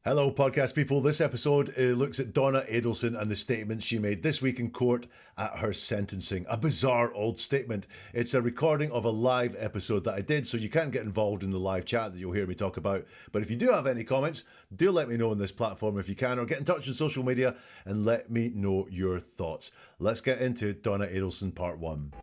Hello, podcast people. This episode looks at Donna Adelson and the statement she made this week in court at her sentencing. A bizarre old statement. It's a recording of a live episode that I did, so you can't get involved in the live chat that you'll hear me talk about. But if you do have any comments, do let me know on this platform if you can, or get in touch on social media and let me know your thoughts. Let's get into Donna Adelson Part 1.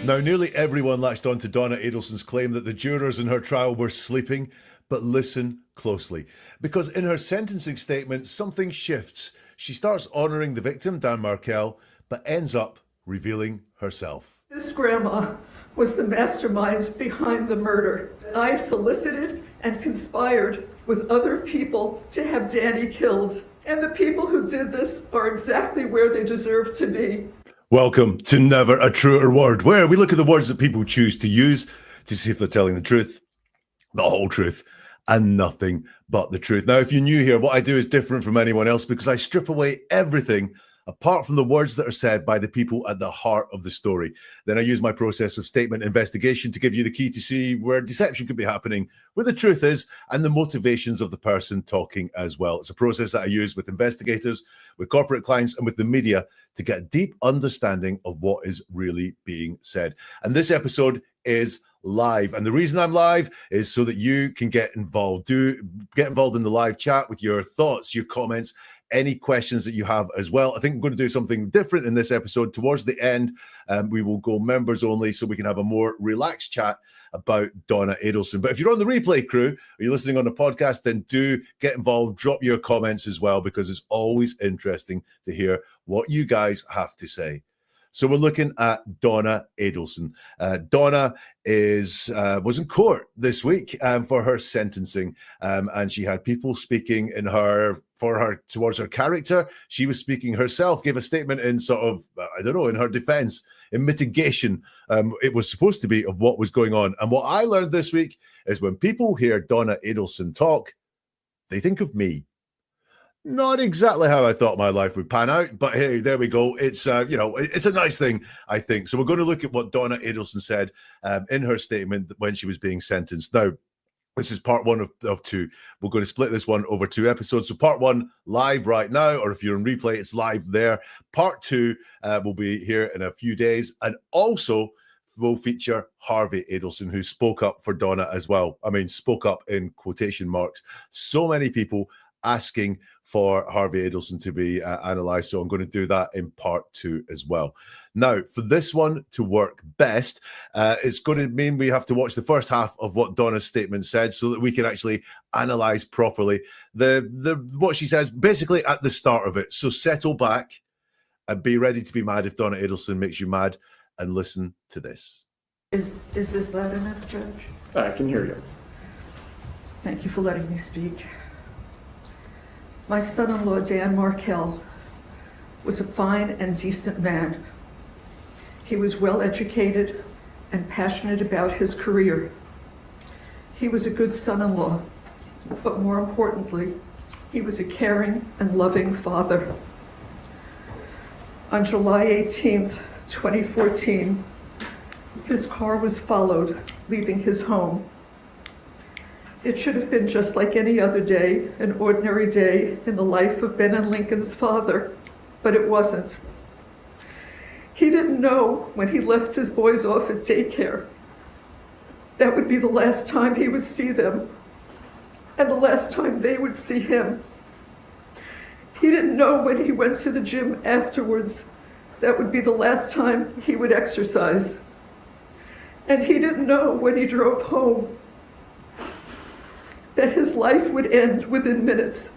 Now, nearly everyone latched on to Donna Adelson's claim that the jurors in her trial were sleeping, but listen closely. Because in her sentencing statement, something shifts. She starts honouring the victim, Dan Markel, but ends up revealing herself. This grandma was the mastermind behind the murder. I solicited and conspired with other people to have Danny killed. And the people who did this are exactly where they deserve to be. Welcome to Never a Truer Word, where we look at the words that people choose to use to see if they're telling the truth, the whole truth, and nothing but the truth. Now, if you're new here, what I do is different from anyone else because I strip away everything apart from the words that are said by the people at the heart of the story. Then I use my process of statement investigation to give you the key to see where deception could be happening, where the truth is, and the motivations of the person talking as well. It's a process that I use with investigators, with corporate clients, and with the media to get a deep understanding of what is really being said. And this episode is live. And the reason I'm live is so that you can get involved. Do get involved in the live chat with your thoughts, your comments, any questions that you have as well. I think I'm going to do something different in this episode. Towards the end, we will go members only so we can have a more relaxed chat about Donna Adelson. But if you're on the replay crew or you're listening on the podcast, then do get involved, drop your comments as well, because it's always interesting to hear what you guys have to say. So we're looking at Donna Adelson. Donna was in court this week for her sentencing, and she had people speaking towards her character. She was speaking herself, gave a statement in in her defense, in mitigation. It was supposed to be of what was going on. And what I learned this week is when people hear Donna Adelson talk, they think of me. Not exactly how I thought my life would pan out, but hey, there we go. It's it's a nice thing, I think. So we're going to look at what Donna Adelson said in her statement when she was being sentenced. Now, this is part one of two. We're going to split this one over two episodes. So part one live right now, or if you're in replay, it's live there. Part two will be here in a few days, and also will feature Harvey Adelson, who spoke up for Donna as well. I mean, spoke up in quotation marks. So many people asking for Harvey Adelson to be analysed. So I'm going to do that in part two as well. Now, for this one to work best, it's going to mean we have to watch the first half of what Donna's statement said so that we can actually analyse properly what she says basically at the start of it. So settle back and be ready to be mad if Donna Adelson makes you mad, and listen to this. Is this loud enough, Judge? I can hear you. Thank you for letting me speak. My son-in-law, Dan Markel, was a fine and decent man. He was well-educated and passionate about his career. He was a good son-in-law, but more importantly, he was a caring and loving father. On July 18th, 2014, his car was followed, leaving his home. It should have been just like any other day, an ordinary day in the life of Ben and Lincoln's father, but it wasn't. He didn't know when he left his boys off at daycare that would be the last time he would see them, and the last time they would see him. He didn't know when he went to the gym afterwards that would be the last time he would exercise. And he didn't know when he drove home that his life would end within minutes.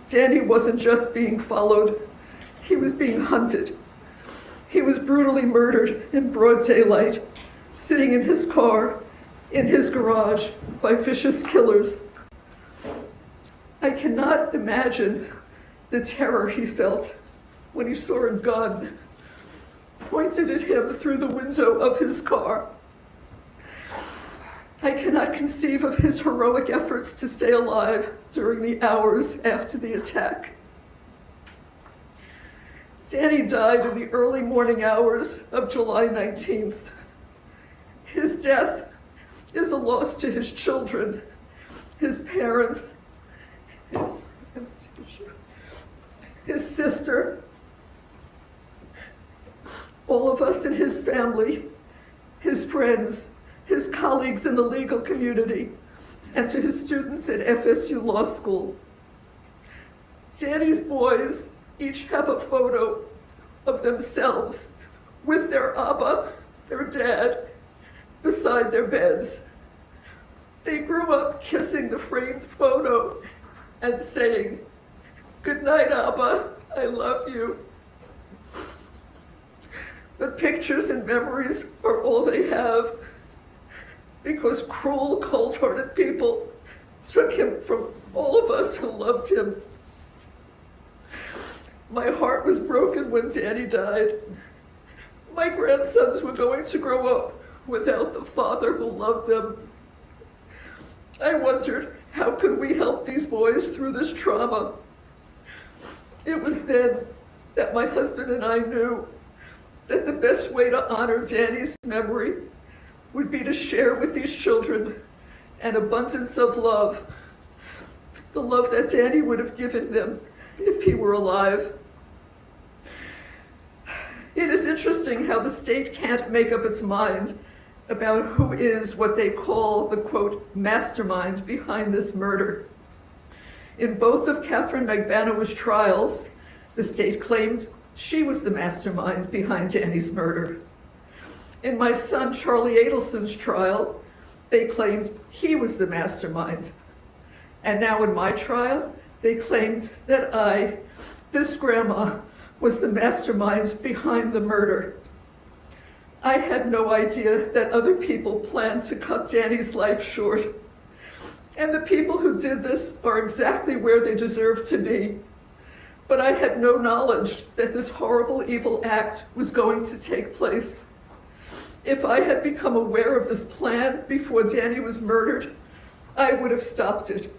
Danny wasn't just being followed, he was being hunted. He was brutally murdered in broad daylight, sitting in his car, in his garage, by vicious killers. I cannot imagine the terror he felt when he saw a gun pointed at him through the window of his car. I cannot conceive of his heroic efforts to stay alive during the hours after the attack. Danny died in the early morning hours of July 19th. His death is a loss to his children, his parents, his sister, all of us in his family, his friends, his colleagues in the legal community, and to his students at FSU Law School. Danny's boys each have a photo of themselves with their Abba, their dad, beside their beds. They grew up kissing the framed photo and saying, "Good night, Abba, I love you." But pictures and memories are all they have, because cruel, cold-hearted people took him from all of us who loved him. My heart was broken when Danny died. My grandsons were going to grow up without the father who loved them. I wondered, how could we help these boys through this trauma? It was then that my husband and I knew that the best way to honor Danny's memory would be to share with these children an abundance of love, the love that Danny would have given them if he were alive. It is interesting how the state can't make up its mind about who is what they call the, quote, mastermind behind this murder. In both of Catherine Magbanaw's trials, the state claimed she was the mastermind behind Danny's murder. In my son Charlie Adelson's trial, they claimed he was the mastermind. And now in my trial, they claimed that I, this grandma, was the mastermind behind the murder. I had no idea that other people planned to cut Danny's life short. And the people who did this are exactly where they deserve to be. But I had no knowledge that this horrible, evil act was going to take place. If I had become aware of this plan before Danny was murdered, I would have stopped it.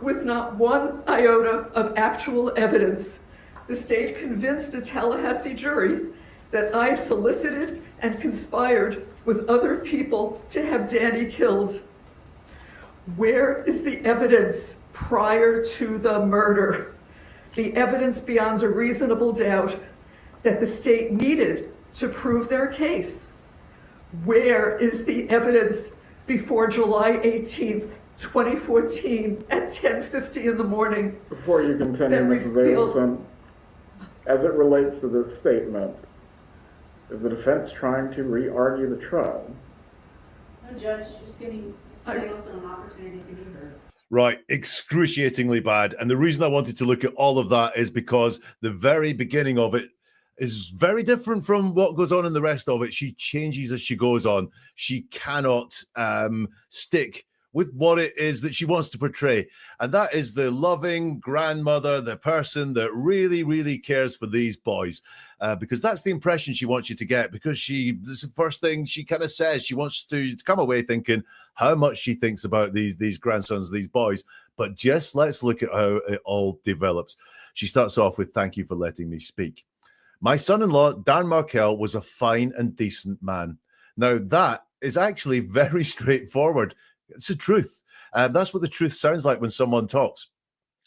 With not one iota of actual evidence, the state convinced a Tallahassee jury that I solicited and conspired with other people to have Danny killed. Where is the evidence prior to the murder? The evidence beyond a reasonable doubt that the state needed to prove their case. Where is the evidence before July 18th, 2014 at 10:50 in the morning? Before you continue, that Mrs. revealed- Adelson, as it relates to this statement, is the defense trying to re-argue the trial? No, Judge, just giving Mrs. Adelson an opportunity to be heard. Right, excruciatingly bad. And the reason I wanted to look at all of that is because the very beginning of it is very different from what goes on in the rest of it. She changes as she goes on. She cannot stick with what it is that she wants to portray. And that is the loving grandmother, the person that really, really cares for these boys. Because that's the impression she wants you to get, because this is the first thing she kind of says. She wants to come away thinking how much she thinks about these grandsons, these boys. But just let's look at how it all develops. She starts off with, "Thank you for letting me speak. My son-in-law, Dan Markell, was a fine and decent man." Now, that is actually very straightforward. It's the truth. That's what the truth sounds like when someone talks.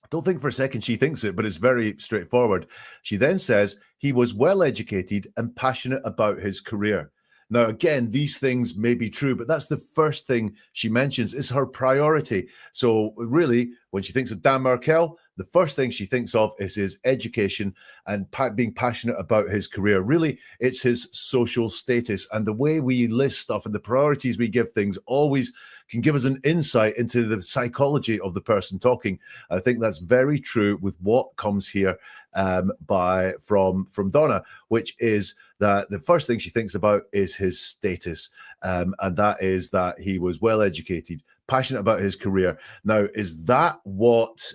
Don't think for a second she thinks it, but it's very straightforward. She then says he was well-educated and passionate about his career. Now, again, these things may be true, but that's the first thing she mentions is her priority. So really, when she thinks of Dan Markell, the first thing she thinks of is his education and being passionate about his career. Really, it's his social status. And the way we list stuff and the priorities we give things always can give us an insight into the psychology of the person talking. I think that's very true with what comes here from Donna, which is that the first thing she thinks about is his status, and that is that he was well educated, passionate about his career. Now, is that what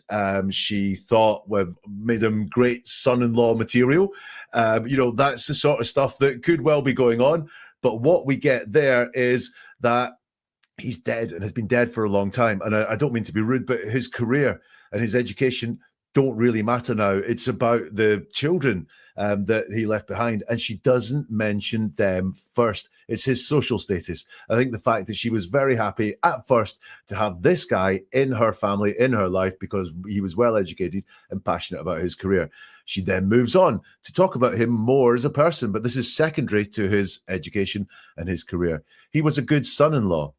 she thought made him great son-in-law material? That's the sort of stuff that could well be going on. But what we get there is that he's dead and has been dead for a long time. And I don't mean to be rude, but his career and his education don't really matter now. It's about the children that he left behind. And she doesn't mention them first. It's his social status. I think the fact that she was very happy at first to have this guy in her family, in her life, because he was well educated and passionate about his career. She then moves on to talk about him more as a person, but this is secondary to his education and his career. He was a good son-in-law,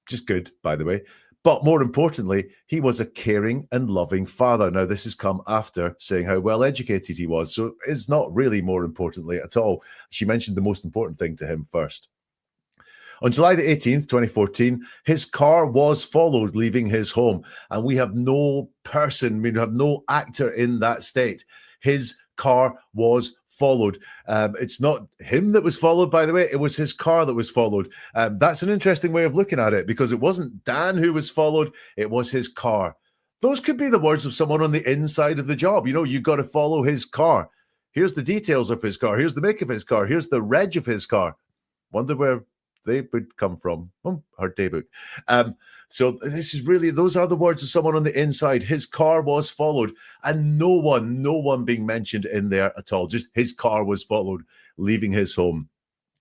just good, by the way. But more importantly, he was a caring and loving father. Now, this has come after saying how well educated he was. So it's not really more importantly at all. She mentioned the most important thing to him first. On July the 18th, 2014, his car was followed, leaving his home. And we have no person, we have no actor in that state. His car was followed. It's not him that was followed, by the way. It was his car that was followed. That's an interesting way of looking at it, because it wasn't Dan who was followed. It was his car. Those could be the words of someone on the inside of the job. You know, you got to follow his car. Here's the details of his car. Here's the make of his car. Here's the reg of his car. Wonder where they would come from. Her daybook. So this is really, those are the words of someone on the inside. His car was followed, and no one being mentioned in there at all. Just his car was followed, leaving his home.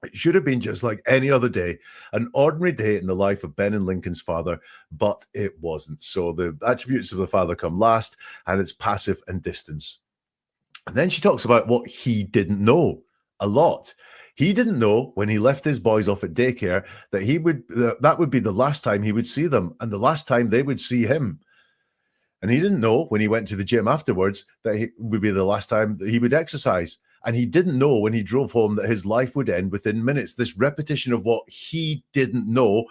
It should have been just like any other day, an ordinary day in the life of Ben and Lincoln's father, but it wasn't. So the attributes of the father come last, and it's passive and distance. And then she talks about what he didn't know a lot. He didn't know when he left his boys off at daycare that that would be the last time he would see them, and the last time they would see him. And he didn't know when he went to the gym afterwards that it would be the last time that he would exercise. And he didn't know when he drove home that his life would end within minutes. This repetition of what he didn't know.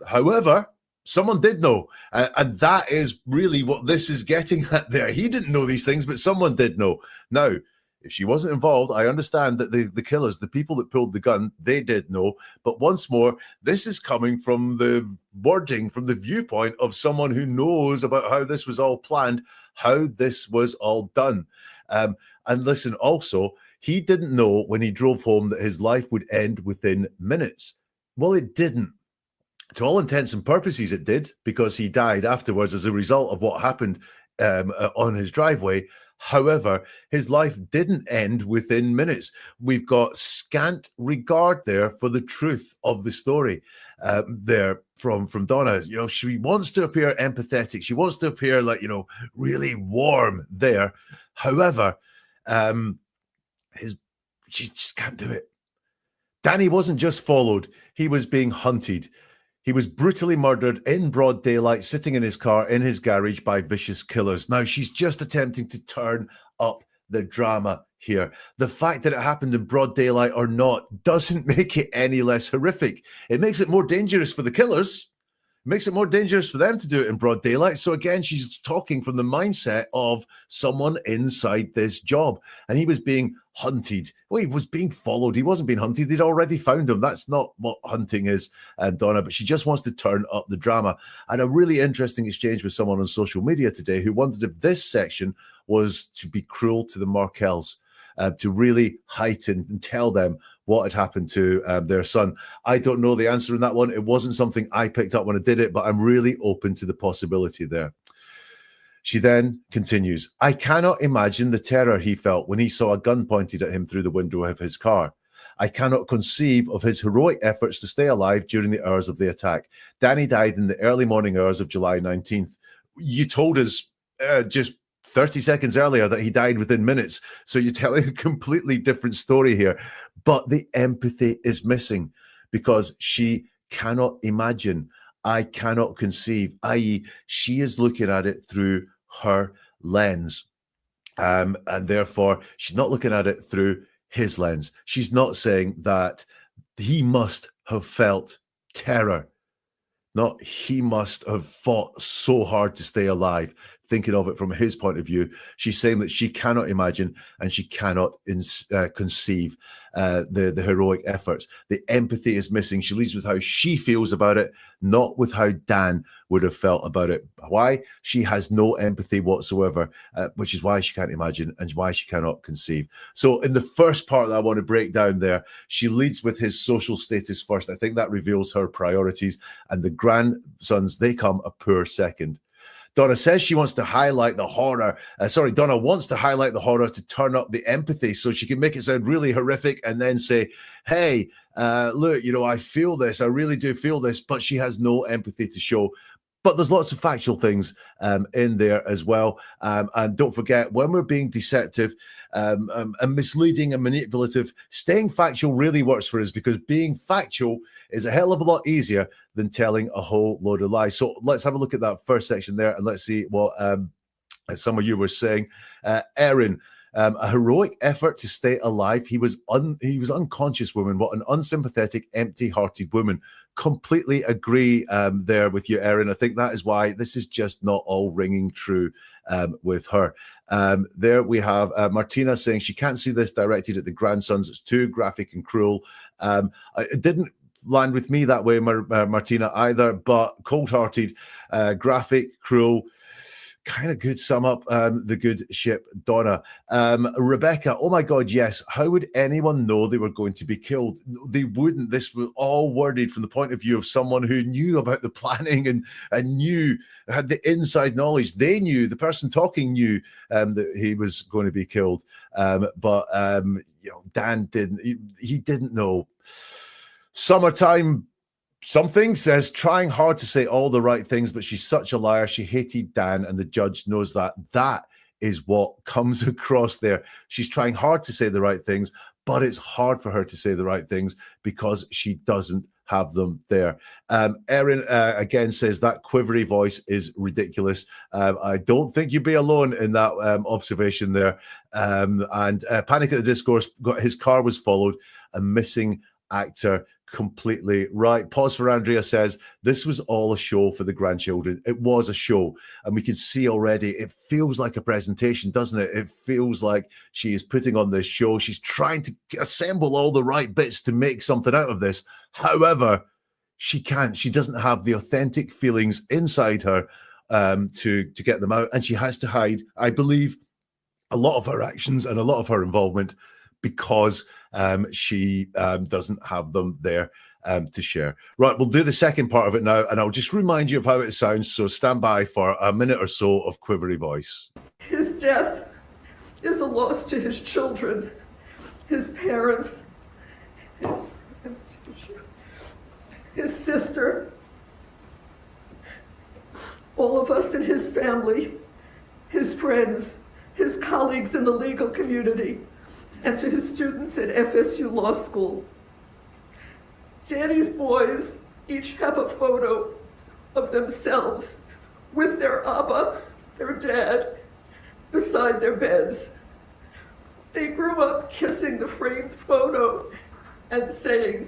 However, someone did know. And that is really what this is getting at there. He didn't know these things, but someone did know. Now, if she wasn't involved, I understand that the killers, the people that pulled the gun, they did know. But once more, this is coming from the wording, from the viewpoint of someone who knows about how this was all planned, how this was all done. And listen, also, he didn't know when he drove home that his life would end within minutes. Well, it didn't. To all intents and purposes, it did, because he died afterwards as a result of what happened on his driveway. However, his life didn't end within minutes. We've got scant regard there for the truth of the story there from Donna. You know, she wants to appear empathetic. She wants to appear like, you know, really warm there. However, she just can't do it. Danny wasn't just followed. He was being hunted. He was brutally murdered in broad daylight, sitting in his car in his garage by vicious killers. Now, she's just attempting to turn up the drama here. The fact that it happened in broad daylight or not doesn't make it any less horrific. It makes it more dangerous for the killers. It makes it more dangerous for them to do it in broad daylight. So again, she's talking from the mindset of someone inside this job. And he was being hunted. Well, he was being followed. He wasn't being hunted. They'd already found him. That's not what hunting is, Donna, but she just wants to turn up the drama. And a really interesting exchange with someone on social media today who wondered if this section was to be cruel to the Markells, to really heighten and tell them what had happened to their son. I don't know the answer in that one. It wasn't something I picked up when I did it, but I'm really open to the possibility there. She then continues, I cannot imagine the terror he felt when he saw a gun pointed at him through the window of his car. I cannot conceive of his heroic efforts to stay alive during the hours of the attack. Danny died in the early morning hours of July 19th. You told us just 30 seconds earlier that he died within minutes. So you're telling a completely different story here. But the empathy is missing because she cannot imagine. I cannot conceive, i.e., she is looking at it through her lens. And therefore, she's not looking at it through his lens. She's not saying that he must have felt terror. Not he must have fought so hard to stay alive, thinking of it from his point of view. She's saying that she cannot imagine and she cannot conceive the heroic efforts. The empathy is missing. She leads with how she feels about it, not with how Dan would have felt about it. Why? She has no empathy whatsoever, which is why she can't imagine and why she cannot conceive. So in the first part that I want to break down there, she leads with his social status first. I think that reveals her priorities, and the grandsons, they come a poor second. Donna says she wants to highlight the horror. Donna wants to highlight the horror to turn up the empathy so she can make it sound really horrific and then say, hey, look, I feel this. I really do feel this, but she has no empathy to show. But there's lots of factual things in there as well. And don't forget, when we're being deceptive and misleading and manipulative, staying factual really works for us, because being factual is a hell of a lot easier than telling a whole load of lies. So let's have a look at that first section there, and let's see what some of you were saying. Erin, a heroic effort to stay alive. He was unconscious, woman. What an unsympathetic, empty-hearted woman. Completely agree there with you, Erin. I think that is why this is just not all ringing true with her. There we have Martina saying she can't see this directed at the grandsons. It's too graphic and cruel. It didn't land with me that way, Martina, either, but cold-hearted, graphic, cruel, kind of good sum up the good ship, Donna. Rebecca, oh my God, yes. How would anyone know they were going to be killed? They wouldn't. This was all worded from the point of view of someone who knew about the planning and had the inside knowledge. They knew, the person talking knew that he was going to be killed. But Dan didn't. He didn't know. Summertime something says, trying hard to say all the right things, but she's such a liar. She hated Dan, and the judge knows that. That is what comes across there. She's trying hard to say the right things, but it's hard for her to say the right things because she doesn't have them there. Erin again says that quivery voice is ridiculous. I don't think you'd be alone in that observation there. And Panic at the Discourse, his car was followed. A missing actor. Completely right. Pause for Andrea says this was all a show for the grandchildren. It was a show, and we can see already it feels like a presentation, doesn't it? It feels like she is putting on this show. She's trying to assemble all the right bits to make something out of this. However, she can't. She doesn't have the authentic feelings inside her to get them out, and she has to hide, I believe, a lot of her actions and a lot of her involvement because she doesn't have them there to share. Right, we'll do the second part of it now, and I'll just remind you of how it sounds, so stand by for a minute or so of quivery voice. His death is a loss to his children, his parents, his sister, all of us in his family, his friends, his colleagues in the legal community, and to his students at FSU Law School. Danny's boys each have a photo of themselves with their Abba, their dad, beside their beds. They grew up kissing the framed photo and saying,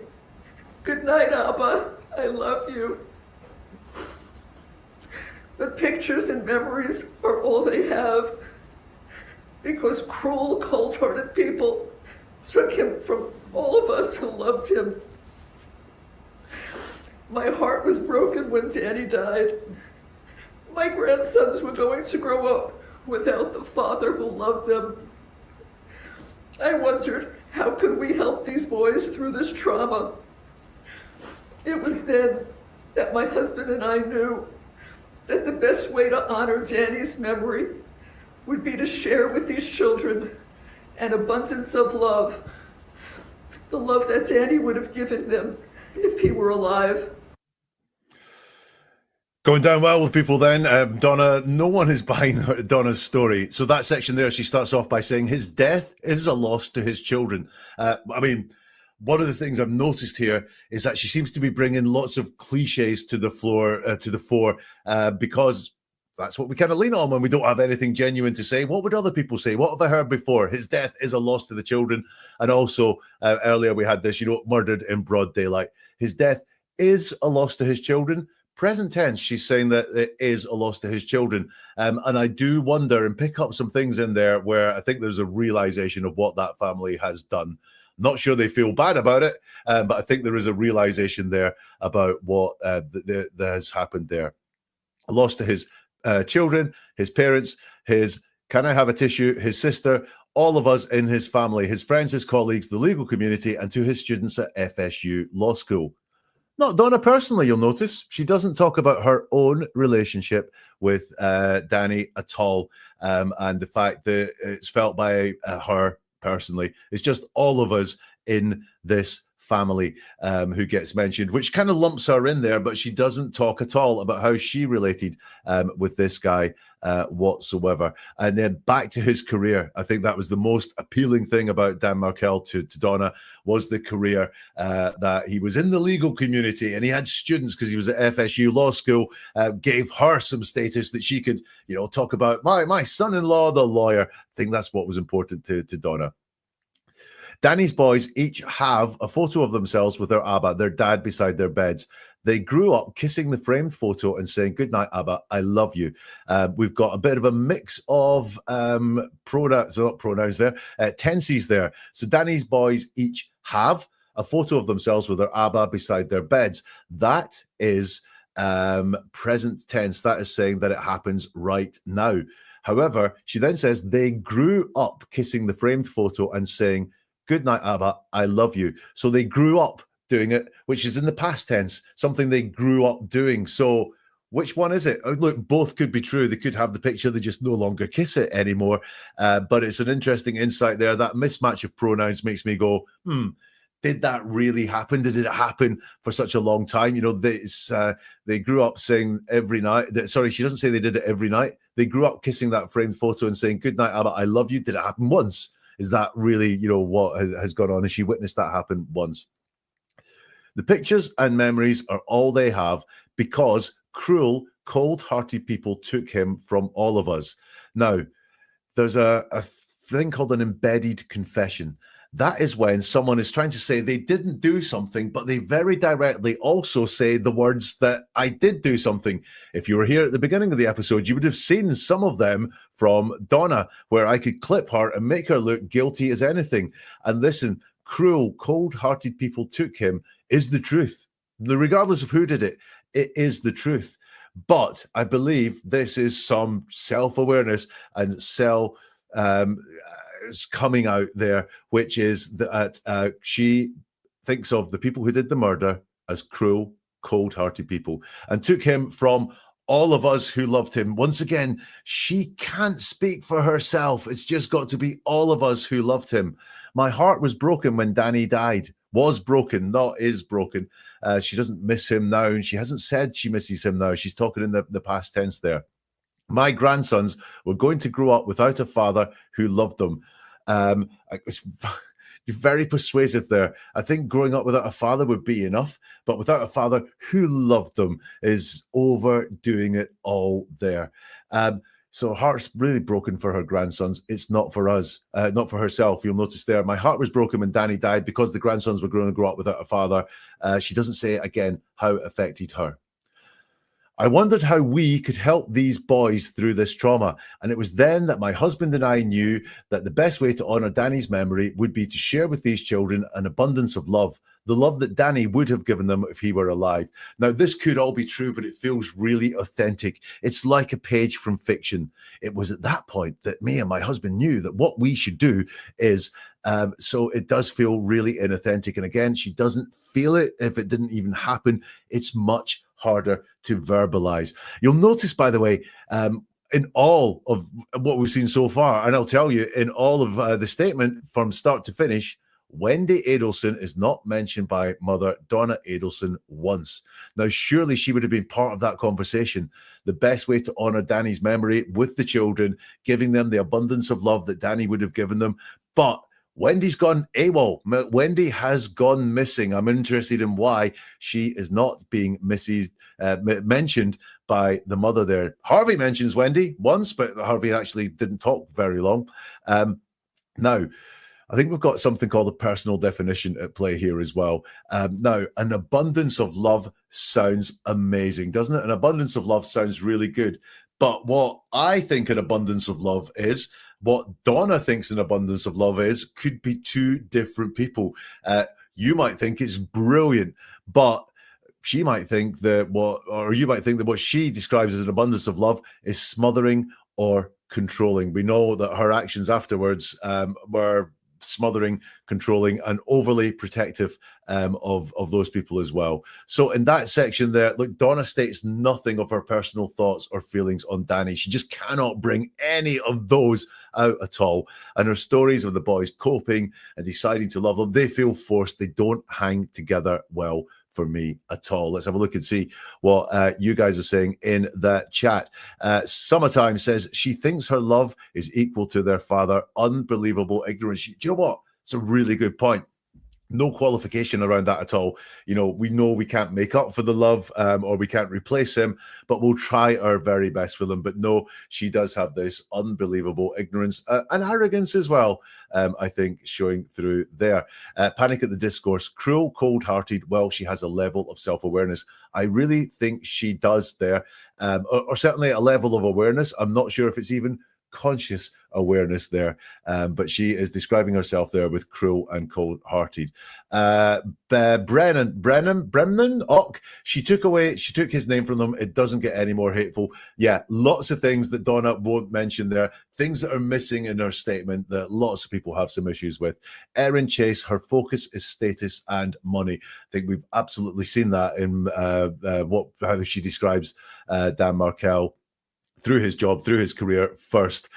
"Good night, Abba, I love you." But pictures and memories are all they have, because cruel, cold-hearted people took him from all of us who loved him. My heart was broken when Danny died. My grandsons were going to grow up without the father who loved them. I wondered, how could we help these boys through this trauma? It was then that my husband and I knew that the best way to honor Danny's memory would be to share with these children an abundance of love, the love that Danny would have given them if he were alive. Going down well with people then. Donna, no one is buying Donna's story. So that section there, she starts off by saying his death is a loss to his children. One of the things I've noticed here is that she seems to be bringing lots of cliches to the fore, because that's what we kind of lean on when we don't have anything genuine to say. What would other people say? What have I heard before? His death is a loss to the children. And also earlier we had this, murdered in broad daylight. His death is a loss to his children. Present tense, she's saying that it is a loss to his children. And I do wonder and pick up some things in there where I think there's a realization of what that family has done. Not sure they feel bad about it, but I think there is a realization there about what that has happened there. A loss to his children, his parents, his, can I have a tissue, his sister, all of us in his family, his friends, his colleagues, the legal community, and to his students at FSU Law School. Not Donna personally, you'll notice. She doesn't talk about her own relationship with Danny at all, and the fact that it's felt by her personally. It's just all of us in this family who gets mentioned, which kind of lumps her in there, but she doesn't talk at all about how she related with this guy whatsoever. And then back to his career. I think that was the most appealing thing about Dan Markel to Donna, was the career that he was in the legal community, and he had students because he was at FSU Law School, gave her some status that she could, talk about my son-in-law, the lawyer. I think that's what was important to Donna. Danny's boys each have a photo of themselves with their Abba, their dad, beside their beds. They grew up kissing the framed photo and saying, "Good night, Abba, I love you." We've got a bit of a mix of tenses there. So Danny's boys each have a photo of themselves with their Abba beside their beds. That is present tense. That is saying that it happens right now. However, she then says they grew up kissing the framed photo and saying, "Good night, Abba, I love you." So they grew up doing it, which is in the past tense, something they grew up doing. So which one is it? Look, both could be true. They could have the picture, they just no longer kiss it anymore. But it's an interesting insight there. That mismatch of pronouns makes me go, did that really happen? Did it happen for such a long time? They grew up saying every night. Sorry, she doesn't say they did it every night. They grew up kissing that framed photo and saying, "Good night, Abba, I love you." Did it happen once? Is that really, what has gone on? Has she witnessed that happen once? The pictures and memories are all they have because cruel, cold-hearted people took him from all of us. Now, there's a thing called an embedded confession. That is when someone is trying to say they didn't do something, but they very directly also say the words that I did do something. If you were here at the beginning of the episode, you would have seen some of them from Donna, where I could clip her and make her look guilty as anything. And listen, cruel, cold-hearted people took him is the truth. Regardless of who did it, it is the truth. But I believe this is some self-awareness and coming out there, which is that she thinks of the people who did the murder as cruel, cold-hearted people and took him from all of us who loved him. Once again, she can't speak for herself. It's just got to be all of us who loved him. My heart was broken when Danny died. Was broken, not is broken. She doesn't miss him now, and she hasn't said she misses him now. She's talking in the past tense there. My grandsons were going to grow up without a father who loved them. It's very persuasive there. I think growing up without a father would be enough, but without a father who loved them is overdoing it all there. So her heart's really broken for her grandsons. It's not for us, not for herself. You'll notice there, my heart was broken when Danny died because the grandsons were going to grow up without a father. She doesn't say again how it affected her. I wondered how we could help these boys through this trauma. And it was then that my husband and I knew that the best way to honor Danny's memory would be to share with these children an abundance of love, the love that Danny would have given them if he were alive. Now, this could all be true, but it feels really authentic. It's like a page from fiction. It was at that point that me and my husband knew that what we should do is, so it does feel really inauthentic. And again, she doesn't feel it if it didn't even happen. It's much harder to verbalize. You'll notice, by the way, in all of what we've seen so far, and I'll tell you, in all of the statement from start to finish, Wendy Adelson is not mentioned by mother Donna Adelson once. Now, surely she would have been part of that conversation. The best way to honor Danny's memory with the children, giving them the abundance of love that Danny would have given them. But Wendy's gone AWOL. Wendy has gone missing. I'm interested in why she is not being mentioned by the mother there. Harvey mentions Wendy once, but Harvey actually didn't talk very long. Now, I think we've got something called a personal definition at play here as well. Now, an abundance of love sounds amazing, doesn't it? An abundance of love sounds really good. But what I think an abundance of love is, what Donna thinks an abundance of love is, could be two different people. You might think it's brilliant, but she might think that you might think that what she describes as an abundance of love is smothering or controlling. We know that her actions afterwards were smothering, controlling, and overly protective of those people as well. So in that section there, look, Donna states nothing of her personal thoughts or feelings on Danny. She just cannot bring any of those out at all. And her stories of the boys coping and deciding to love them, they feel forced. They don't hang together well for me at all. Let's have a look and see what you guys are saying in the chat. Summertime says she thinks her love is equal to their father. Unbelievable ignorance. Do you know what? It's a really good point. No qualification around that at all. You know we can't make up for the love or we can't replace him, but we'll try our very best for them. But no, she does have this unbelievable ignorance and arrogance as well, I think, showing through there. Panic at the Discourse, cruel, cold-hearted. Well, she has a level of self-awareness. I really think she does there, or certainly a level of awareness. I'm not sure if it's even conscious awareness there, but she is describing herself there with cruel and cold-hearted. Brennan Ock, she took his name from them. It doesn't get any more hateful. Yeah, lots of things that Donna won't mention there, things that are missing in her statement that lots of people have some issues with. Erin Chase, her focus is status and money. I think we've absolutely seen that in how she describes Dan Markel through his job, through his career first,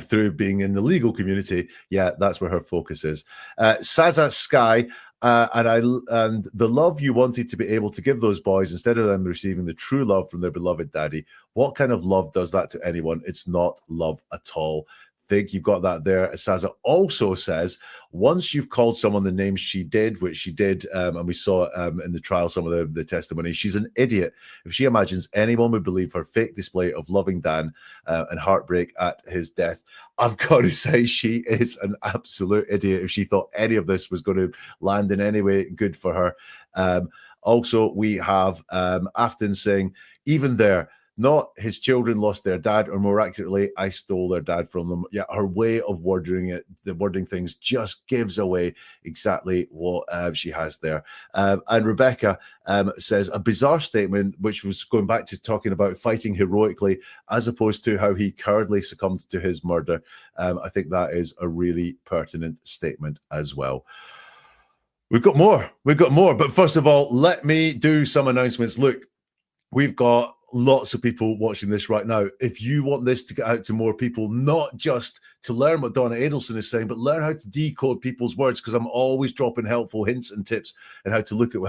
through being in the legal community. Yeah, that's where her focus is. Saza Sky, and the love you wanted to be able to give those boys instead of them receiving the true love from their beloved daddy. What kind of love does that to anyone? It's not love at all. Think you've got that there. Saza also says, once you've called someone the name she did, which she did, and we saw in the trial some of the testimony, she's an idiot. If she imagines anyone would believe her fake display of loving Dan and heartbreak at his death, I've got to say she is an absolute idiot if she thought any of this was going to land in any way good for her. Also, we have Afton saying, even there, not his children lost their dad, or more accurately, I stole their dad from them. Yeah, her way of wording things just gives away exactly what she has there. And Rebecca says a bizarre statement, which was going back to talking about fighting heroically as opposed to how he cowardly succumbed to his murder. I think that is a really pertinent statement as well. We've got more. But first of all, let me do some announcements. Look, we've got lots of people watching this right now. If you want this to get out to more people, not just to learn what Donna Adelson is saying, but learn how to decode people's words, because I'm always dropping helpful hints and tips and how to look at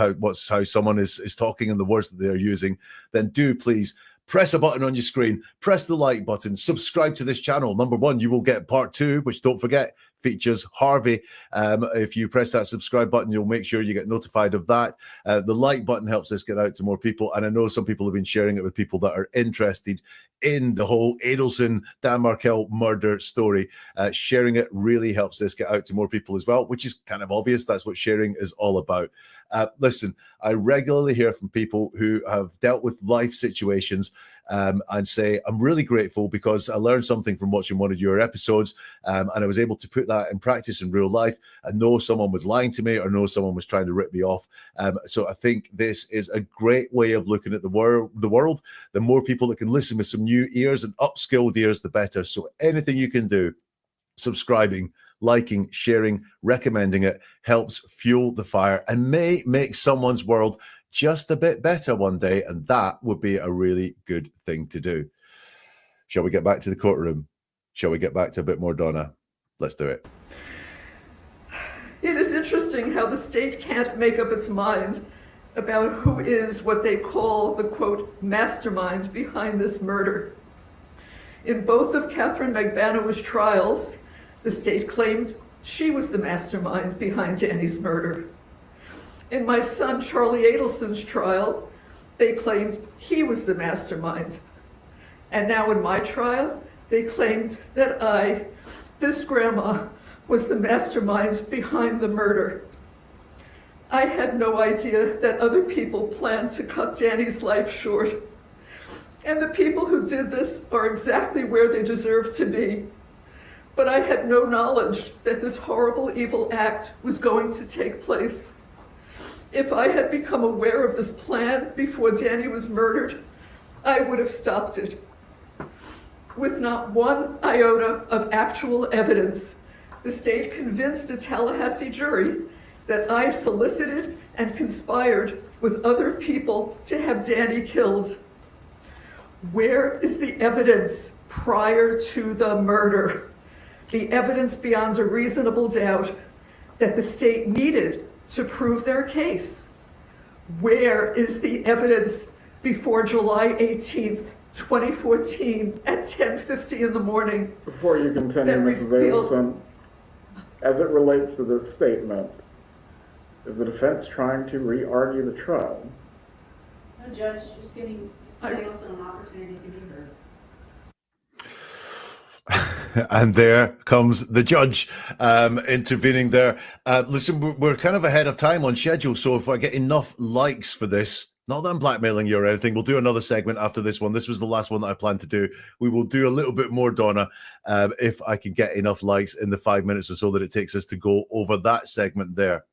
how someone is talking and the words that they're using, then do please press a button on your screen, press the like button, subscribe to this channel. Number one, you will get part 2, which, don't forget, features Harvey. If you press that subscribe button, you'll make sure you get notified of that. The like button helps us get out to more people, and I know some people have been sharing it with people that are interested in the whole Adelson Dan Markel murder story. Sharing it really helps this get out to more people as well, which is kind of obvious. That's what sharing is all about. Listen, I regularly hear from people who have dealt with life situations and say, I'm really grateful because I learned something from watching one of your episodes, and I was able to put that in practice in real life and know someone was lying to me or know someone was trying to rip me off. So I think this is a great way of looking at the world. The more people that can listen with some new ears and upskilled ears, the better. So anything you can do, subscribing, liking, sharing, recommending it, helps fuel the fire and may make someone's world just a bit better one day, and that would be a really good thing to do. Shall we get back to the courtroom? Shall we get back to a bit more Donna? Let's do it. It is interesting how the state can't make up its mind about who is what they call the, quote, mastermind behind this murder. In both of Catherine Magbanow's trials, the state claimed she was the mastermind behind Danny's murder. In my son Charlie Adelson's trial, they claimed he was the mastermind. And now in my trial, they claimed that I, this grandma, was the mastermind behind the murder. I had no idea that other people planned to cut Danny's life short. And the people who did this are exactly where they deserve to be. But I had no knowledge that this horrible, evil act was going to take place. If I had become aware of this plan before Danny was murdered, I would have stopped it. With not one iota of actual evidence, The state convinced a Tallahassee jury that I solicited and conspired with other people to have Danny killed. Where is the evidence prior to the murder? The evidence beyond a reasonable doubt that the state needed to prove their case. Where is the evidence before July 18th, 2014 at 10:50 in the morning? Before you continue, That Mrs. revealed- Adelson, as it relates to this statement, is the defense trying to re-argue the trial? No, Judge, just giving Mrs. Adelson an opportunity to be heard. And there comes the judge intervening there. Listen, we're kind of ahead of time on schedule, so if I get enough likes for this, not that I'm blackmailing you or anything, we'll do another segment after this one. This was the last one that I planned to do. We will do a little bit more, Donna, if I can get enough likes in the 5 minutes or so that it takes us to go over that segment there.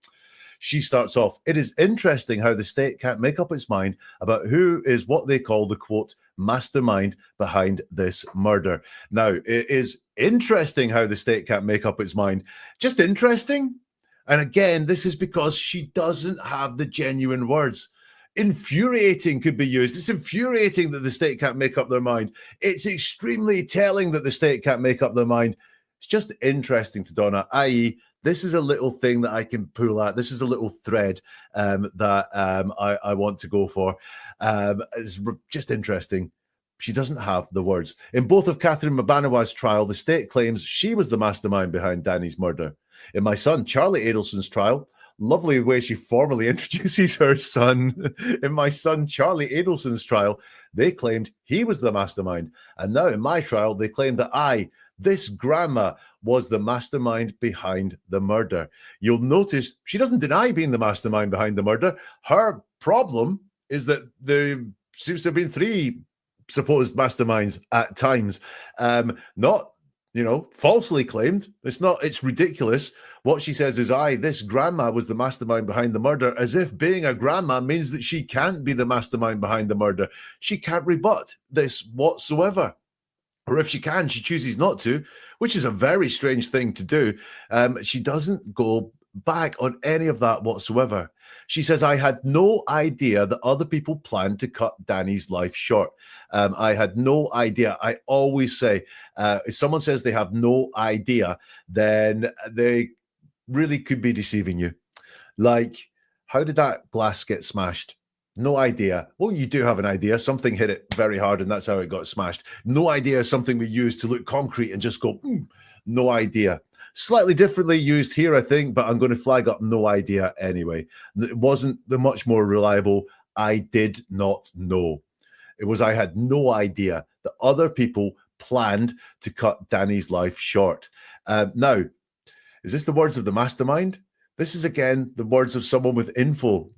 She starts off, "It is interesting how the state can't make up its mind about who is what they call the, quote, mastermind behind this murder." Now, it is interesting how the state can't make up its mind. Just interesting. And again, this is because she doesn't have the genuine words. Infuriating could be used. It's infuriating that the state can't make up their mind. It's extremely telling that the state can't make up their mind. It's just interesting to Donna, i.e., this is a little thing that I can pull out. This is a little thread that I want to go for. It's just interesting. She doesn't have the words. In both of Catherine Mabanawa's trial, the state claims she was the mastermind behind Danny's murder. In my son, Charlie Adelson's trial, lovely way she formally introduces her son. In my son, Charlie Adelson's trial, they claimed he was the mastermind. And now in my trial, they claim that this grandma, was the mastermind behind the murder. You'll notice she doesn't deny being the mastermind behind the murder. Her problem is that there seems to have been 3 supposed masterminds at times. Not, falsely claimed. It's ridiculous. What she says is, this grandma was the mastermind behind the murder, as if being a grandma means that she can't be the mastermind behind the murder. She can't rebut this whatsoever. Or if she can, she chooses not to, which is a very strange thing to do. She doesn't go back on any of that whatsoever. She says, "I had no idea that other people planned to cut Danny's life short." I had no idea. I always say, if someone says they have no idea, then they really could be deceiving you. Like, how did that glass get smashed? No idea. Well, you do have an idea. Something hit it very hard and that's how it got smashed. No idea is something we use to look concrete and just go, no idea. Slightly differently used here, I think, but I'm going to flag up no idea anyway. It wasn't the much more reliable, "I did not know." It was, "I had no idea that other people planned to cut Danny's life short." Now, is this the words of the mastermind? This is, again, the words of someone with info.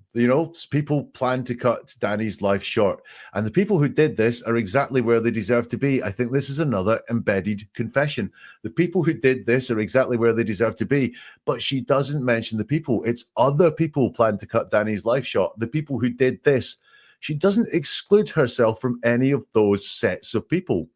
People plan to cut Danny's life short. And the people who did this are exactly where they deserve to be. I think this is another embedded confession. The people who did this are exactly where they deserve to be. But she doesn't mention the people. It's other people plan to cut Danny's life short. The people who did this. She doesn't exclude herself from any of those sets of people.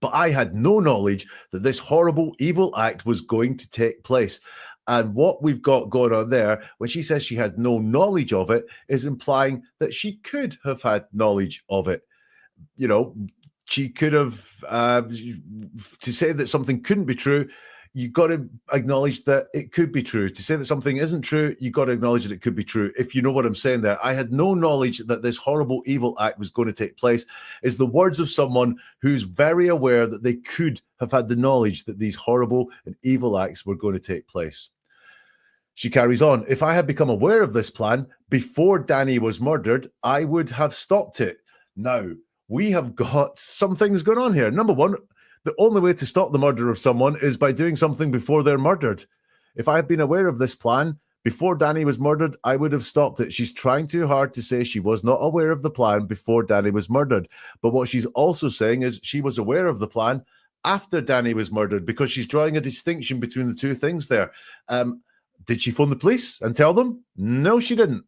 But I had no knowledge that this horrible, evil act was going to take place. And what we've got going on there, when she says she had no knowledge of it, is implying that she could have had knowledge of it. She could have, to say that something couldn't be true, you've got to acknowledge that it could be true. To say that something isn't true, you've got to acknowledge that it could be true. If you know what I'm saying there, I had no knowledge that this horrible, evil act was going to take place, is the words of someone who's very aware that they could have had the knowledge that these horrible and evil acts were going to take place. She carries on, "If I had become aware of this plan before Danny was murdered, I would have stopped it." Now, we have got some things going on here. Number one, the only way to stop the murder of someone is by doing something before they're murdered. If I had been aware of this plan before Danny was murdered, I would have stopped it. She's trying too hard to say she was not aware of the plan before Danny was murdered. But what she's also saying is she was aware of the plan after Danny was murdered, because she's drawing a distinction between the two things there. Did she phone the police and tell them? No, she didn't.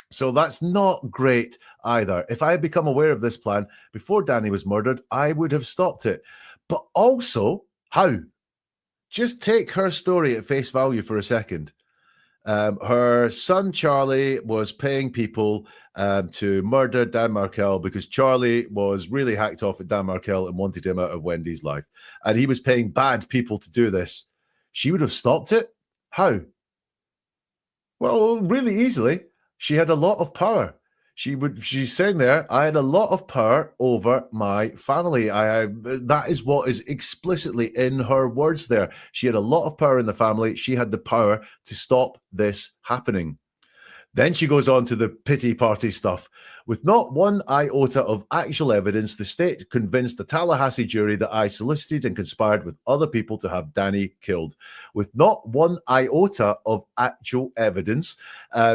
So that's not great either. If I had become aware of this plan before Danny was murdered, I would have stopped it. But also, how? just take her story at face value for a second. Her son Charlie was paying people to murder Dan Markel because Charlie was really hacked off at Dan Markel and wanted him out of Wendy's life. And he was paying bad people to do this. She would have stopped it. How? Well, really easily. She had a lot of power. She's saying there, I had a lot of power over my family. That is what is explicitly in her words there. She had a lot of power in the family. She had the power to stop this happening. Then she goes on to the pity party stuff. With not one iota of actual evidence, the state convinced the Tallahassee jury that I solicited and conspired with other people to have Danny killed. With not one iota of actual evidence.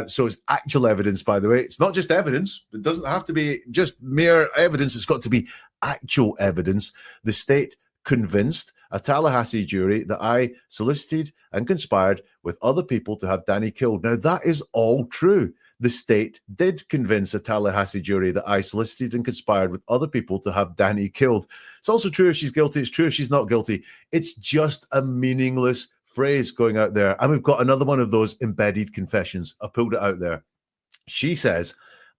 So it's actual evidence, by the way. It's not just evidence. It doesn't have to be just mere evidence. It's got to be actual evidence. The state convinced a Tallahassee jury that I solicited and conspired with other people to have Danny killed. Now, that is all true. The state did convince a Tallahassee jury that I solicited and conspired with other people to have Danny killed. It's also true if she's guilty. It's true if she's not guilty. It's just a meaningless phrase going out there. And we've got another one of those embedded confessions. I pulled it out there. She says,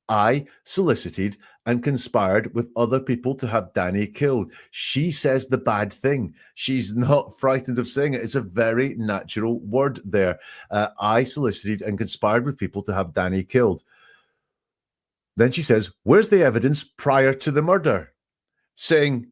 I solicited and conspired with other people to have Danny killed. She says the bad thing. She's not frightened of saying it. It's a very natural word there. I solicited and conspired with people to have Danny killed. Then she says, where's the evidence prior to the murder? Saying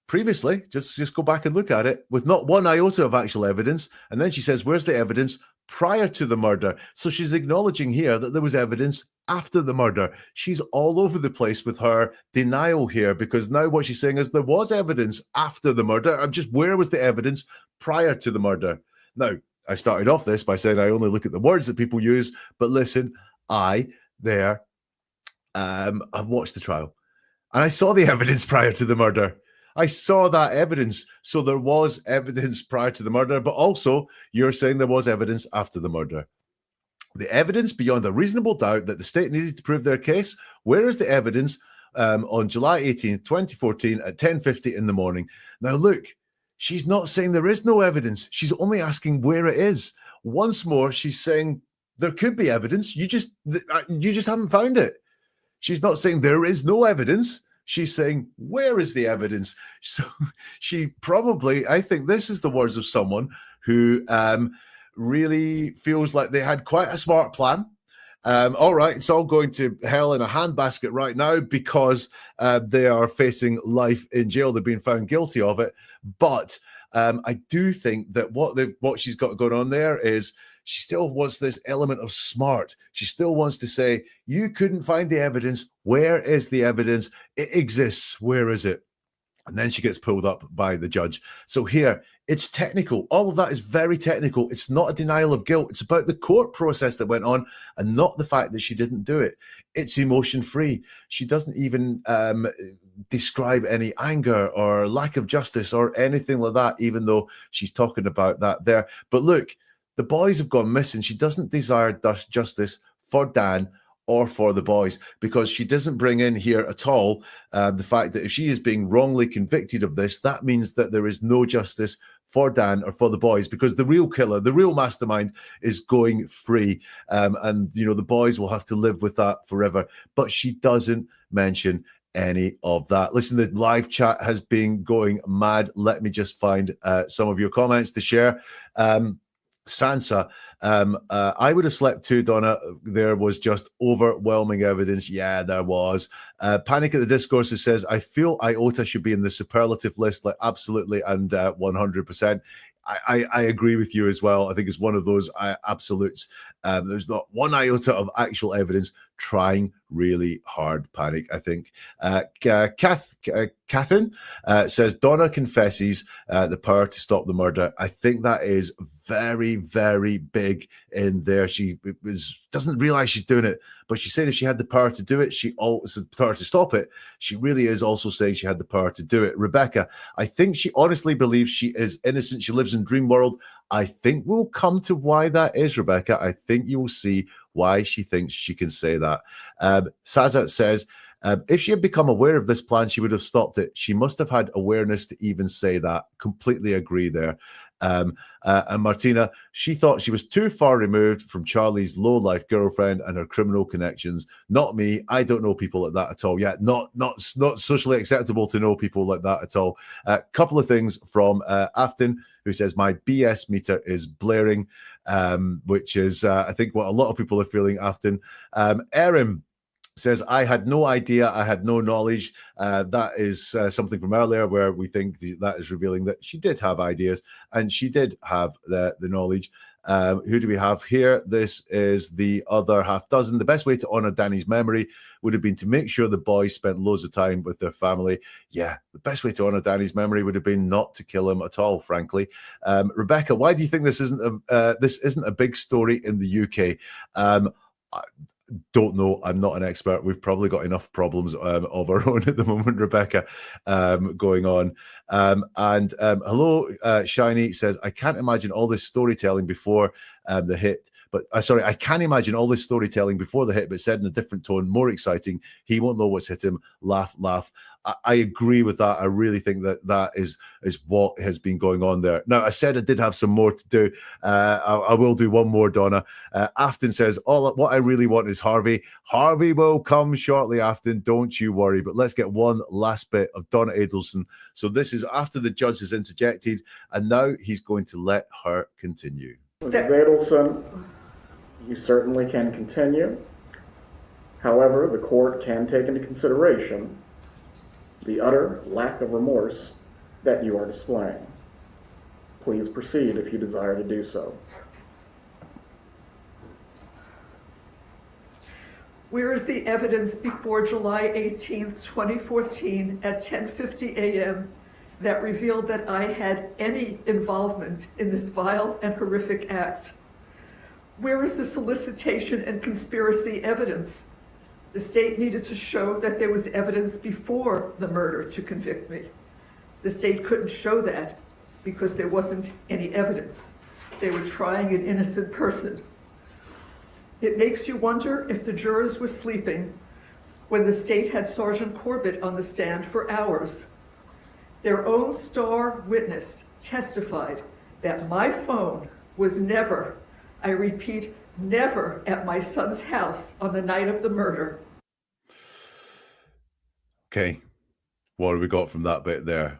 previously, just go back and look at it, with not one iota of actual evidence. And then she says, where's the evidence prior to the murder? So she's acknowledging here that there was evidence after the murder. She's all over the place with her denial here, because now what she's saying is there was evidence after the murder. Where was the evidence prior to the murder? Now, I started off this by saying I only look at the words that people use, but listen, I've watched the trial and I saw the evidence prior to the murder. I saw that evidence. So there was evidence prior to the murder, but also you're saying there was evidence after the murder. The evidence beyond a reasonable doubt that the state needed to prove their case. Where is the evidence on July 18th, 2014 at 10:50 in the morning? Now, look, she's not saying there is no evidence. She's only asking where it is. Once more, she's saying there could be evidence. You just haven't found it. She's not saying there is no evidence. She's saying, where is the evidence? So she probably, I think this is the words of someone who really feels like they had quite a smart plan. All right, it's all going to hell in a handbasket right now because they are facing life in jail. They've been found guilty of it. But I do think that what she's got going on there is she still wants this element of smart. She still wants to say, you couldn't find the evidence. Where is the evidence? It exists. Where is it? And then she gets pulled up by the judge. So here, it's technical. All of that is very technical. It's not a denial of guilt. It's about the court process that went on and not the fact that she didn't do it. It's emotion-free. She doesn't even describe any anger or lack of justice or anything like that, even though she's talking about that there. But look, the boys have gone missing. She doesn't desire justice for Dan or for the boys, because she doesn't bring in here at all the fact that if she is being wrongly convicted of this, that means that there is no justice for Dan or for the boys, because the real killer, the real mastermind is going free. And, you know, the boys will have to live with that forever. But she doesn't mention any of that. Listen, the live chat has been going mad. Let me just find some of your comments to share. Sansa, I would have slept too, Donna. There was just overwhelming evidence. Yeah, there was. Panic at the Discourses says, I feel iota should be in the superlative list. Like, absolutely, and 100%. I agree with you as well. I think it's one of those absolutes. There's not one iota of actual evidence. Trying really hard, Panic, I think. Catherine says, Donna confesses the power to stop the murder. I think that is very, very big in there. She doesn't realize she's doing it, but she's saying if she had the power to do it, she also the power to stop it. She really is also saying she had the power to do it. Rebecca, I think she honestly believes she is innocent. She lives in dream world. I think we'll come to why that is, Rebecca. I think you will see why she thinks she can say that. Saza says, if she had become aware of this plan, she would have stopped it. She must have had awareness to even say that. Completely agree there. And Martina, she thought she was too far removed from Charlie's low-life girlfriend and her criminal connections. Not me. I don't know people like that at all. Yeah, not socially acceptable to know people like that at all. A couple of things from Afton, who says, my BS meter is blaring, which is, I think, what a lot of people are feeling, Afton. Erin says, I had no idea, I had no knowledge. That is something from earlier where we think that is revealing that she did have ideas and she did have the knowledge. Who do we have here? This is the other half dozen. The best way to honor Danny's memory would have been to make sure the boys spent loads of time with their family. Yeah, the best way to honor Danny's memory would have been not to kill him at all, frankly. Rebecca, why do you think this isn't a big story in the UK? I don't know. I'm not an expert. We've probably got enough problems of our own at the moment, Rebecca, going on. Hello, Shiny says, I can't imagine all this storytelling before the hit. But sorry, I can imagine all this storytelling before the hit, but said in a different tone, more exciting. He won't know what's hit him. Laugh, laugh. I agree with that. I really think that is what has been going on there. Now, I said I did have some more to do. I will do one more, Donna. Afton says, what I really want is Harvey. Harvey will come shortly, Afton. Don't you worry. But let's get one last bit of Donna Adelson. So this is after the judge has interjected, and now he's going to let her continue. Mrs. Adelson, you certainly can continue. However, the court can take into consideration the utter lack of remorse that you are displaying. Please proceed if you desire to do so. Where is the evidence before July 18th, 2014 at 10:50 a.m. that revealed that I had any involvement in this vile and horrific act? Where is the solicitation and conspiracy evidence? The state needed to show that there was evidence before the murder to convict me. The state couldn't show that because there wasn't any evidence. They were trying an innocent person. It makes you wonder if the jurors were sleeping when the state had Sergeant Corbett on the stand for hours. Their own star witness testified that my phone was never, I repeat, never at my son's house on the night of the murder. Okay, what have we got from that bit there?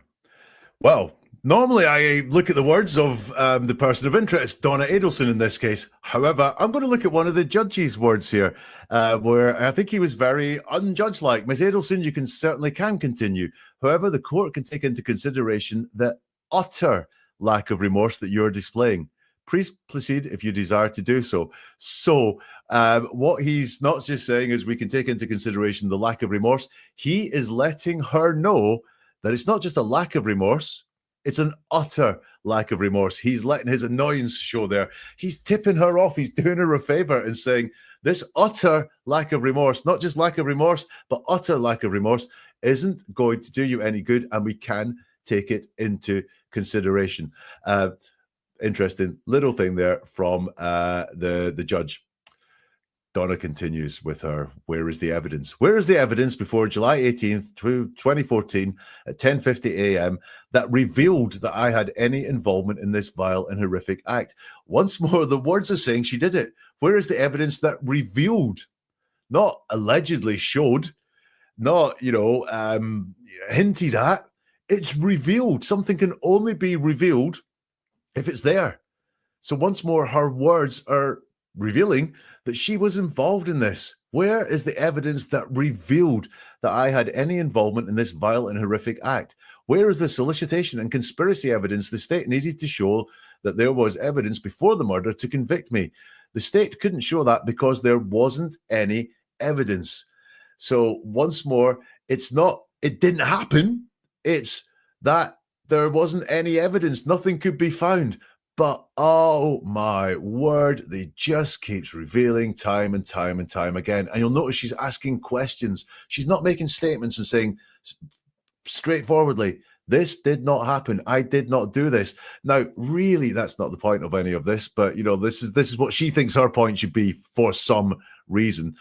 Well, normally I look at the words of the person of interest, Donna Adelson in this case. However, I'm going to look at one of the judge's words here, where I think he was very unjudge-like. Ms. Adelson, you certainly can continue. However, the court can take into consideration the utter lack of remorse that you're displaying. Please proceed if you desire to do so. So what he's not just saying is we can take into consideration the lack of remorse. He is letting her know that it's not just a lack of remorse, it's an utter lack of remorse. He's letting his annoyance show there. He's tipping her off. He's doing her a favor and saying this utter lack of remorse, not just lack of remorse, but utter lack of remorse isn't going to do you any good, and we can take it into consideration. Interesting little thing there from the judge. Donna continues with her, where is the evidence? Where is the evidence before July 18th, 2014 at 10:50 a.m. that revealed that I had any involvement in this vile and horrific act? Once more, the words are saying she did it. Where is the evidence that revealed, not allegedly showed, not, hinted at? It's revealed. Something can only be revealed if it's there. So once more, her words are revealing that she was involved in this. Where is the evidence that revealed that I had any involvement in this vile and horrific act? Where is the solicitation and conspiracy evidence the state needed to show that there was evidence before the murder to convict me? The state couldn't show that because there wasn't any evidence. So once more, it's not, it didn't happen. It's that there wasn't any evidence. Nothing could be found. But oh my word, they just keeps revealing time and time and time again. And you'll notice she's asking questions. She's not making statements and saying straightforwardly, this did not happen. I did not do this. Now, really, that's not the point of any of this. But, this is what she thinks her point should be for some reason.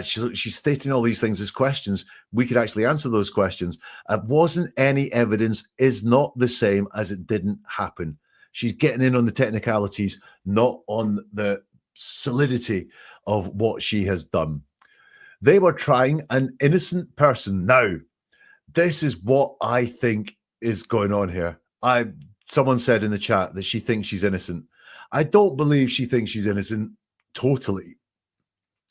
She's stating all these things as questions. We could actually answer those questions. Wasn't any evidence is not the same as it didn't happen. She's getting in on the technicalities, not on the solidity of what she has done. They were trying an innocent person. Now, this is what I think is going on here. Someone said in the chat that she thinks she's innocent. I don't believe she thinks she's innocent totally.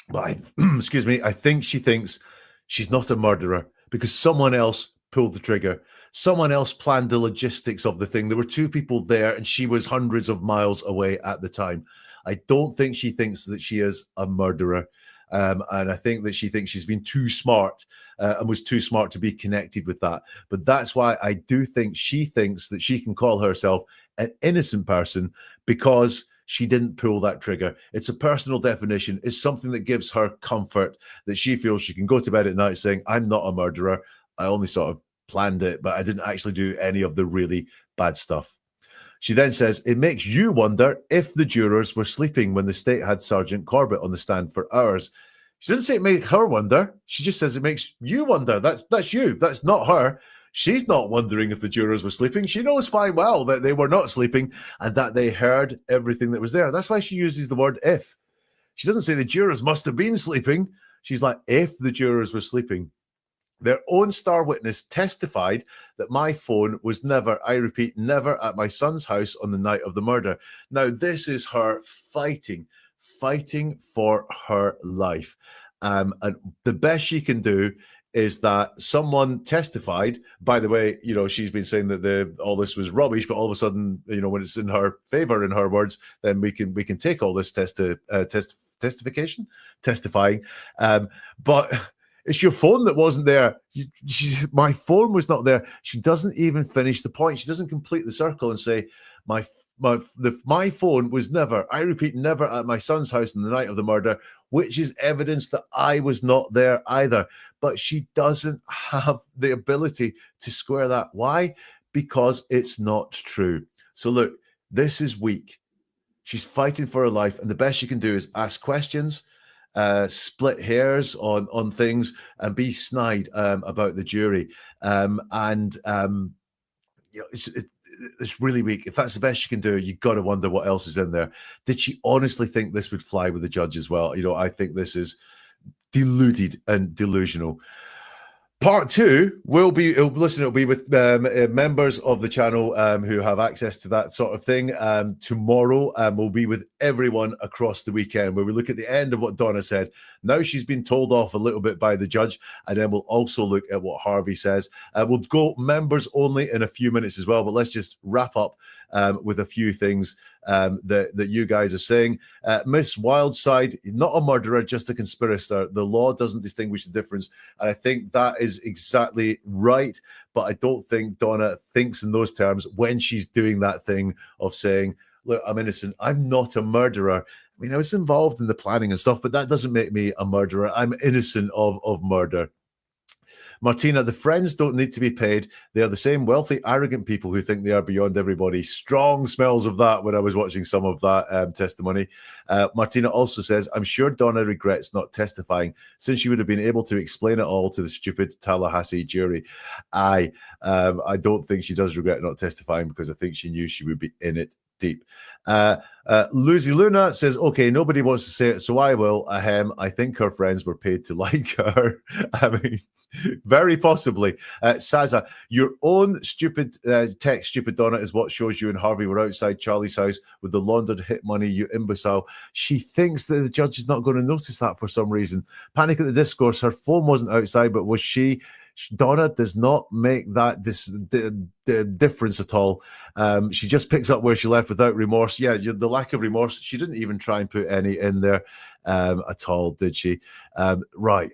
But excuse me, I think she thinks she's not a murderer because someone else pulled the trigger. Someone else planned the logistics of the thing. There were two people there and she was hundreds of miles away at the time. I don't think she thinks that she is a murderer. And I think that she thinks she's been too smart and was too smart to be connected with that. But that's why I do think she thinks that she can call herself an innocent person because she didn't pull that trigger. It's a personal definition. It's something that gives her comfort that she feels she can go to bed at night saying, I'm not a murderer. I only sort of planned it, but I didn't actually do any of the really bad stuff. She then says, it makes you wonder if the jurors were sleeping when the state had Sergeant Corbett on the stand for hours. She doesn't say it makes her wonder. She just says it makes you wonder. That's you. That's not her. She's not wondering if the jurors were sleeping. She knows fine well that they were not sleeping and that they heard everything that was there. That's why she uses the word if. She doesn't say the jurors must have been sleeping. She's like, if the jurors were sleeping. Their own star witness testified that my phone was never, I repeat, never at my son's house on the night of the murder. Now, this is her fighting for her life. And the best she can do is that someone testified. By the way, she's been saying that all this was rubbish, but all of a sudden, when it's in her favor, in her words, then we can take all this testifying. But it's your phone that wasn't there. My phone was not there. She doesn't even finish the point. She doesn't complete the circle and say, my phone was never, I repeat, never at my son's house on the night of the murder, which is evidence that I was not there either. But she doesn't have the ability to square that. Why? Because it's not true. So look, this is weak. She's fighting for her life, and the best she can do is ask questions, split hairs on things, and be snide about the jury. It's really weak. If that's the best you can do, you got to wonder what else is in there. Did she honestly think this would fly with the judge as well? I think this is deluded and delusional. Part 2 will be, it'll be with members of the channel who have access to that sort of thing. Tomorrow we'll be with everyone across the weekend, where we look at the end of what Donna said. Now she's been told off a little bit by the judge, and then we'll also look at what Harvey says. We'll go members only in a few minutes as well, but let's just wrap up with a few things that you guys are saying. Miss Wildside, not a murderer, just a conspirator. The law doesn't distinguish the difference. And I think that is exactly right. But I don't think Donna thinks in those terms when she's doing that thing of saying, look, I'm innocent. I'm not a murderer. I mean, I was involved in the planning and stuff, but that doesn't make me a murderer. I'm innocent of murder. Martina, the friends don't need to be paid. They are the same wealthy, arrogant people who think they are beyond everybody. Strong smells of that when I was watching some of that testimony. Martina also says, I'm sure Donna regrets not testifying since she would have been able to explain it all to the stupid Tallahassee jury. I don't think she does regret not testifying because I think she knew she would be in it deep. Lucy Luna says, okay, nobody wants to say it, so I will. I think her friends were paid to like her. I mean, very possibly. Saza, your own stupid text, stupid Donna, is what shows you and Harvey were outside Charlie's house with the laundered hit money, you imbecile. She thinks that the judge is not going to notice that for some reason. Panic at the Discourse, her phone wasn't outside, but was she? Donna does not make that the difference at all. She just picks up where she left without remorse. Yeah, the lack of remorse. She didn't even try and put any in there at all, did she? Right.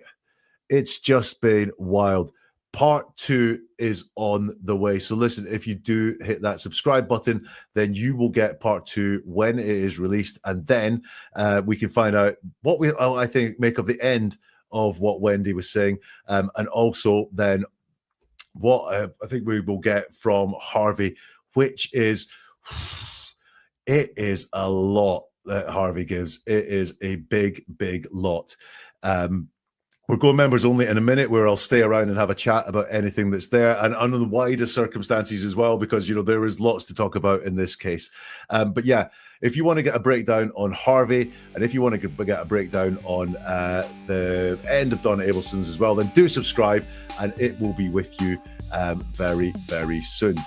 It's just been wild. Part 2 is on the way. So listen, if you do hit that subscribe button, then you will get part 2 when it is released. And then we can find out what I think make of the end of what Wendy was saying. And also then what I think we will get from Harvey, which is, it is a lot that Harvey gives. It is a big, big lot. We're going members only in a minute, where I'll stay around and have a chat about anything that's there, and under the widest circumstances as well, because, you know, there is lots to talk about in this case. But yeah, if you want to get a breakdown on Harvey, and if you want to get a breakdown on the end of Donna Adelson's as well, then do subscribe, and it will be with you very, very soon.